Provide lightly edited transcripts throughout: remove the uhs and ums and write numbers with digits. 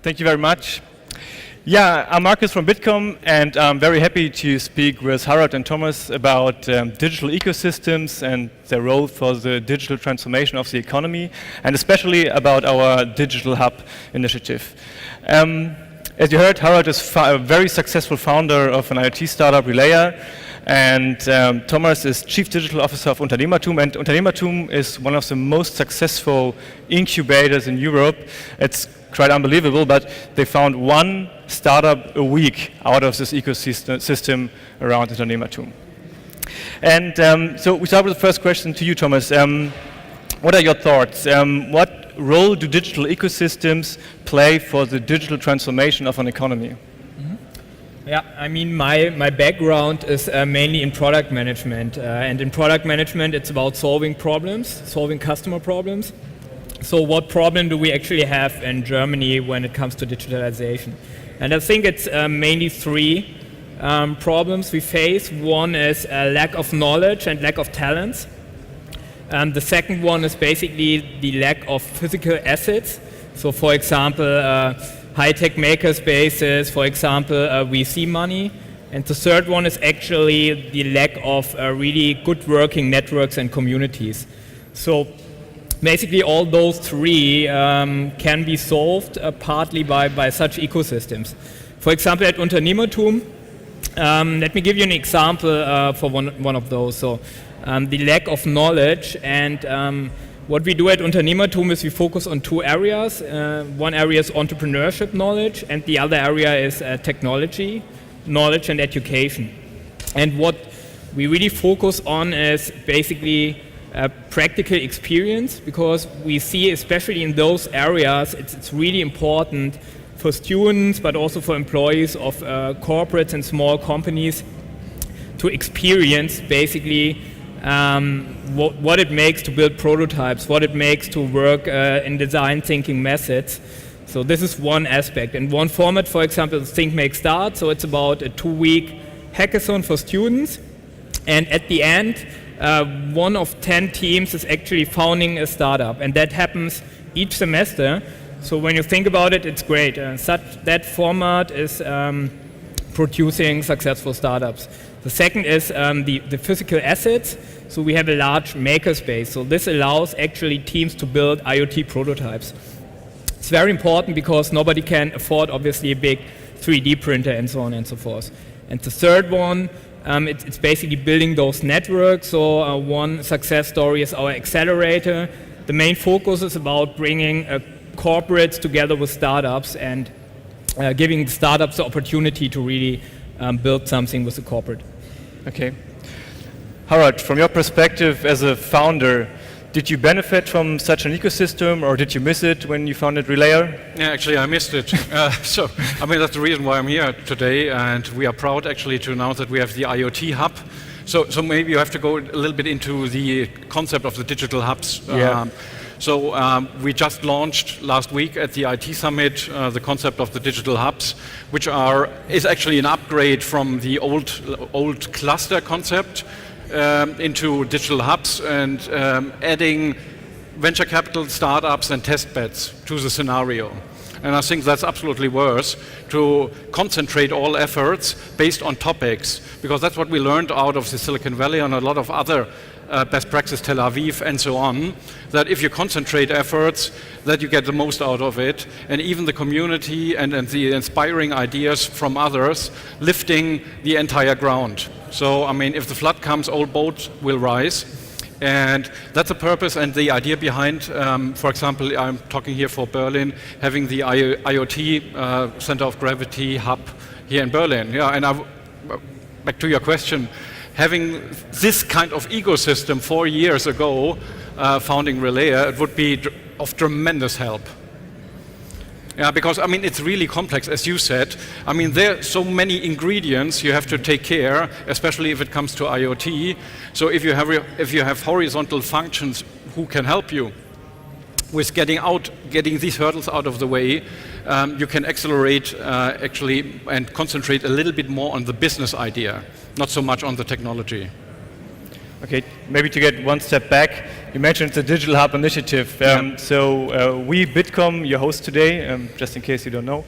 Thank you very much. Yeah, I'm Marcus from Bitkom, and I'm very happy to speak with Harald and Thomas about digital ecosystems and their role for the digital transformation of the economy, and especially about our Digital Hub initiative. As you heard, Harald is a very successful founder of an IoT startup, relayr, and Thomas is Chief Digital Officer of UnternehmerTUM, and UnternehmerTUM is one of the most successful incubators in Europe. It's quite unbelievable, but they found one startup a week out of this ecosystem around UnternehmerTUM. And so we start with the first question to you, Thomas. What are your thoughts? What role do digital ecosystems play for the digital transformation of an economy? Yeah, I mean, my background is mainly in product management. And in product management, it's about solving problems, solving customer problems. So what problem do we actually have in Germany when it comes to digitalization? And I think it's mainly three problems we face. One is a lack of knowledge and lack of talents. The second one is basically the lack of physical assets. So for example, high-tech makerspaces, for example, VC money. And the third one is actually the lack of really good working networks and communities. So basically all those three can be solved partly by such ecosystems. For example, at UnternehmerTUM, let me give you an example for one of those. So the lack of knowledge, and what we do at UnternehmerTUM is we focus on two areas. One area is entrepreneurship knowledge, and the other area is technology knowledge and education. And what we really focus on is basically practical experience, because we see, especially in those areas, it's really important for students, but also for employees of corporates and small companies to experience basically what it makes to build prototypes, what it makes to work in design thinking methods. So this is one aspect. And one format, for example, is Think, Make, Start. So it's about a 2-week hackathon for students. And at the end, 1 of 10 teams is actually founding a startup, and that happens each semester. So when you think about it, it's great. That format is producing successful startups. The second is the physical assets. So we have a large makerspace. So this allows actually teams to build IoT prototypes. It's very important because nobody can afford, obviously, a big 3D printer and so on and so forth. And the third one, it's basically building those networks. So one success story is our accelerator. The main focus is about bringing corporates together with startups and giving startups the opportunity to really build something with the corporate. Okay. Harald, from your perspective as a founder, did you benefit from such an ecosystem, or did you miss it when you founded relayr? Yeah, actually I missed it. So, I mean, that's the reason why I'm here today, and we are proud actually to announce that we have the IoT Hub. So maybe you have to go a little bit into the concept of the digital hubs. Yeah. So we just launched last week at the IT Summit the concept of the digital hubs, which is actually an upgrade from the old cluster concept into digital hubs, and adding venture capital, startups and test beds to the scenario. And I think that's absolutely worth to concentrate all efforts based on topics, because that's what we learned out of the Silicon Valley and a lot of other best practice Tel Aviv and so on, that if you concentrate efforts, that you get the most out of it, and even the community and the inspiring ideas from others lifting the entire ground. So, I mean, if the flood comes, all boats will rise. And that's the purpose and the idea behind, for example, I'm talking here for Berlin, having the IoT Center of Gravity hub here in Berlin. Yeah, and back to your question, having this kind of ecosystem 4 years ago, founding relayr, it would be of tremendous help. Yeah, because I mean it's really complex, as you said. I mean there are so many ingredients you have to take care, especially if it comes to IoT. So if you have horizontal functions who can help you with getting these hurdles out of the way, you can accelerate actually and concentrate a little bit more on the business idea, not so much on the technology. Okay, maybe to get one step back, You mentioned the Digital Hub initiative. So we, Bitkom, your host today, just in case you don't know,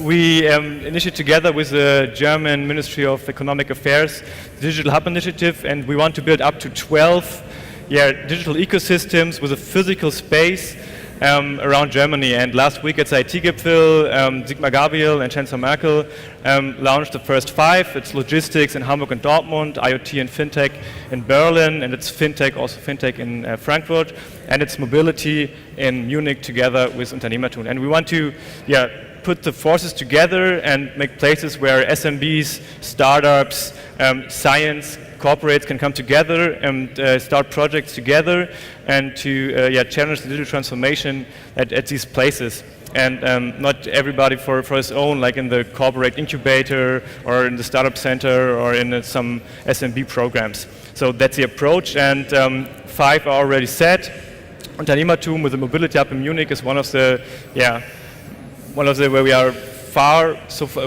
we initiated together with the German Ministry of Economic Affairs the Digital Hub initiative, and we want to build up to 12 digital ecosystems with a physical space around Germany. And last week at the IT Gipfel, Sigmar Gabriel and Chancellor Merkel launched the first 5. It's logistics in Hamburg and Dortmund, IoT and FinTech in Berlin, and it's FinTech in Frankfurt, and it's mobility in Munich together with UnternehmerTUM. And we want to put the forces together and make places where SMBs, startups, science, corporates can come together and start projects together and to challenge the digital transformation at these places. And not everybody for his own, like in the corporate incubator or in the startup center or in some SMB programs. So that's the approach, and 5 are already set. UnternehmerTUM with the mobility hub in Munich is one of the where we are far,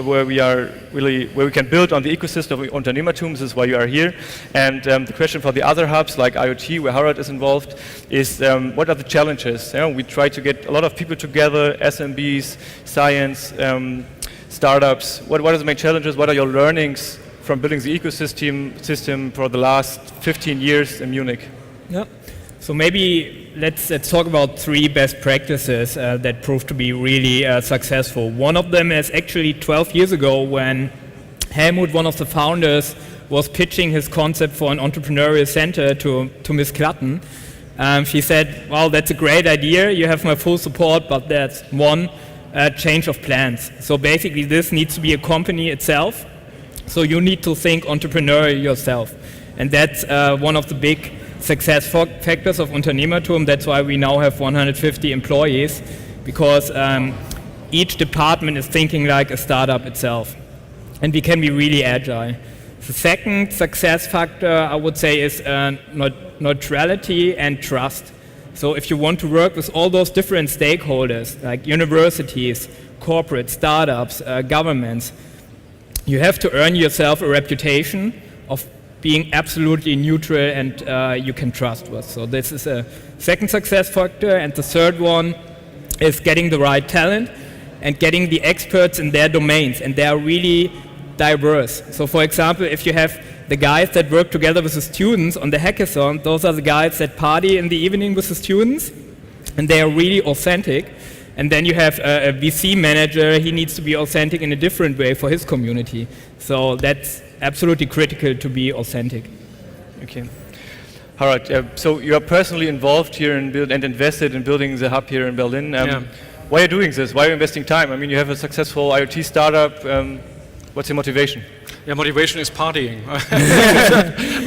where we can build on the ecosystem of UnternehmerTUM. This is why you are here. And the question for the other hubs, like IoT, where Harald is involved, is what are the challenges? We try to get a lot of people together, SMBs, science, startups. What are the main challenges? What are your learnings from building the ecosystem for the last 15 years in Munich? Yeah. So maybe let's talk about 3 best practices that proved to be really successful. One of them is actually 12 years ago when Helmut, one of the founders, was pitching his concept for an entrepreneurial center to Ms. Klatten. She said, well, that's a great idea, you have my full support, but there's one change of plans. So basically this needs to be a company itself, so you need to think entrepreneurial yourself. And that's one of the big success factors of UnternehmerTUM. That's why we now have 150 employees, because each department is thinking like a startup itself, and we can be really agile. The second success factor, I would say, is neutrality and trust. So if you want to work with all those different stakeholders, like universities, corporate, startups, governments, you have to earn yourself a reputation of being absolutely neutral and you can trust with. So this is a second success factor. And the third one is getting the right talent and getting the experts in their domains. And they are really diverse. So for example, if you have the guys that work together with the students on the hackathon, those are the guys that party in the evening with the students, and they are really authentic. And then you have a VC manager, he needs to be authentic in a different way for his community. So that's absolutely critical to be authentic. Okay. Harald, so you are personally involved here and invested in building the hub here in Berlin. Why are you doing this? Why are you investing time? I mean, you have a successful IoT startup. What's your motivation? Yeah, motivation is partying.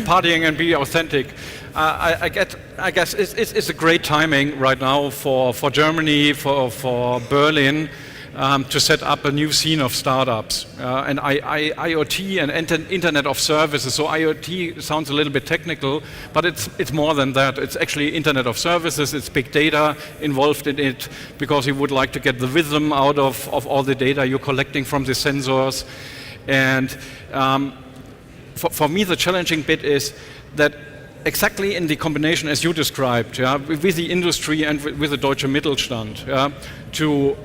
Partying and be authentic. I guess it's a great timing right now for Germany, for Berlin, to set up a new scene of startups. And IoT and Internet of Services. So IoT sounds a little bit technical, but it's more than that. It's actually Internet of Services. It's big data involved in it, because you would like to get the wisdom out of all the data you're collecting from the sensors. And for me, the challenging bit is that exactly in the combination as you described, with the industry and with the Deutsche Mittelstand, to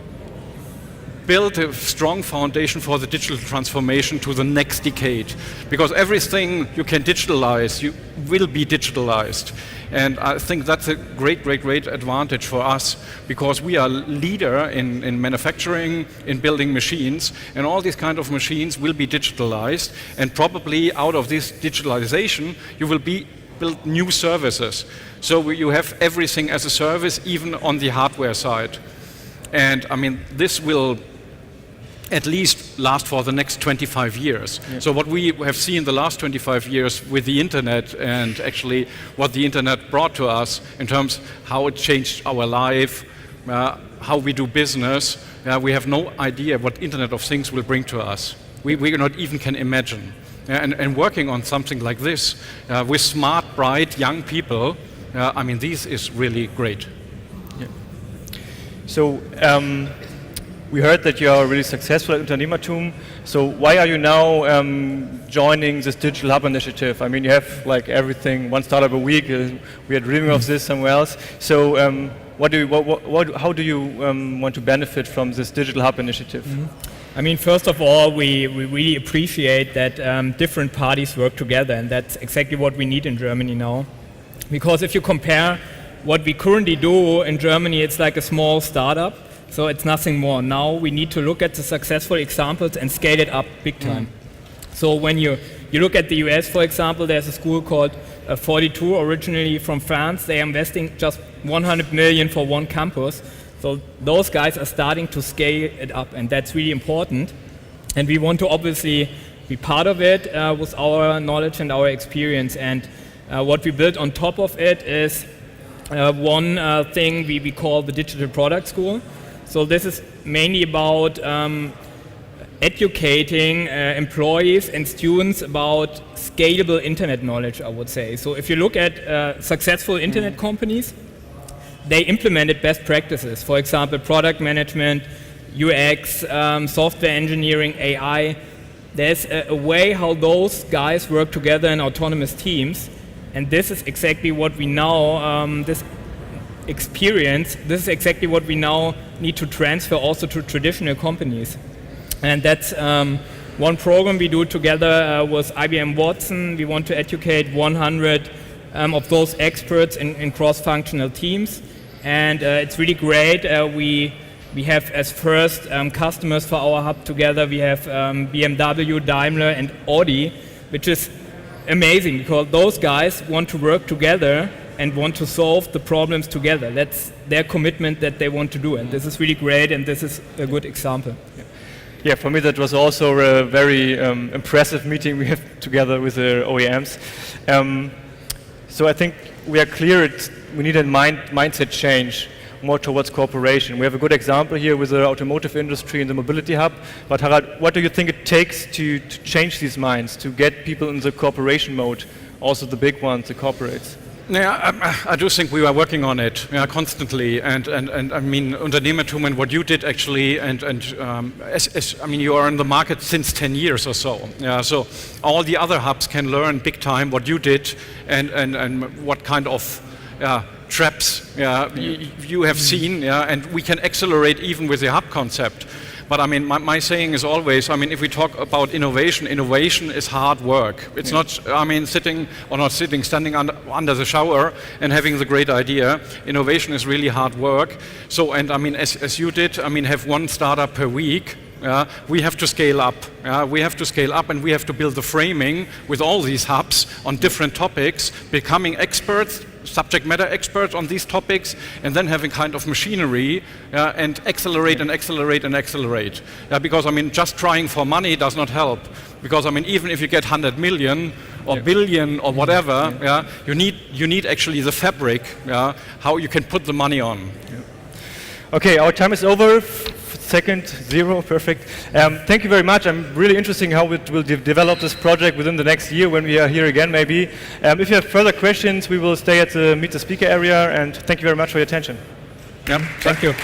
build a strong foundation for the digital transformation to the next decade. Because everything you can digitalize, you will be digitalized. And I think that's a great advantage for us, because we are leader in manufacturing, in building machines, and all these kind of machines will be digitalized. And probably out of this digitalization, you will build new services. So you have everything as a service, even on the hardware side. And I mean, this will at least last for the next 25 years. Yeah. So what we have seen the last 25 years with the internet, and actually what the internet brought to us in terms how it changed our life, how we do business, we have no idea what Internet of Things will bring to us. We not even can imagine. And working on something like this with smart, bright, young people, I mean, this is really great. Yeah. So we heard that you are really successful at UnternehmerTUM. So why are you now joining this digital hub initiative? I mean, you have like everything, one startup a week. We are dreaming of this somewhere else. So how do you want to benefit from this digital hub initiative? I mean, first of all, we really appreciate that different parties work together, and that's exactly what we need in Germany now. Because if you compare what we currently do in Germany, it's like a small startup, so it's nothing more. Now we need to look at the successful examples and scale it up big time. So when you look at the US, for example, there's a school called 42, originally from France. They are investing just 100 million for one campus. So those guys are starting to scale it up, and that's really important. And we want to obviously be part of it with our knowledge and our experience. And what we built on top of it is one thing we call the Digital Product School. So this is mainly about educating employees and students about scalable internet knowledge, I would say. So if you look at successful internet companies, they implemented best practices. For example, product management, UX, software engineering, AI. There's a way how those guys work together in autonomous teams, and this is exactly what we now, this is exactly what we now need to transfer also to traditional companies. And that's one program we do together with IBM Watson. We want to educate 100 of those experts in cross-functional teams. And it's really great. We have as first customers for our hub together, we have BMW, Daimler and Audi, which is amazing because those guys want to work together and want to solve the problems together. That's their commitment that they want to do, and this is really great, and this is a good example. Yeah, for me that was also a very impressive meeting we have together with the OEMs. So I think we are clear we need a mindset change more towards cooperation. We have a good example here with the automotive industry and the mobility hub. But Harald, what do you think it takes to change these minds, to get people in the cooperation mode, also the big ones, the corporates? Yeah, I do think we are working on it constantly, and I mean UnternehmerTUM and what you did actually, and I mean you are in the market since 10 years or so. Yeah, so all the other hubs can learn big time what you did and what kind of traps you have seen, and we can accelerate even with the hub concept. But I mean, my saying is always, I mean, if we talk about innovation, innovation is hard work. It's not, I mean, standing under the shower and having the great idea. Innovation is really hard work. So, and I mean, as you did, I mean, have one startup per week. We have to scale up. We have to scale up, and we have to build the framing with all these hubs on different topics, becoming experts, subject matter experts on these topics, and then having kind of machinery and accelerate and accelerate and accelerate. Because I mean, just trying for money does not help. Because I mean, even if you get 100 million or billion or whatever, you need actually the fabric, how you can put the money on. Okay, our time is over. Second, 0, perfect. Thank you very much. I'm really interested in how we will develop this project within the next year when we are here again, maybe. If you have further questions, we will stay at the Meet the Speaker area, and thank you very much for your attention. Yeah, thank you.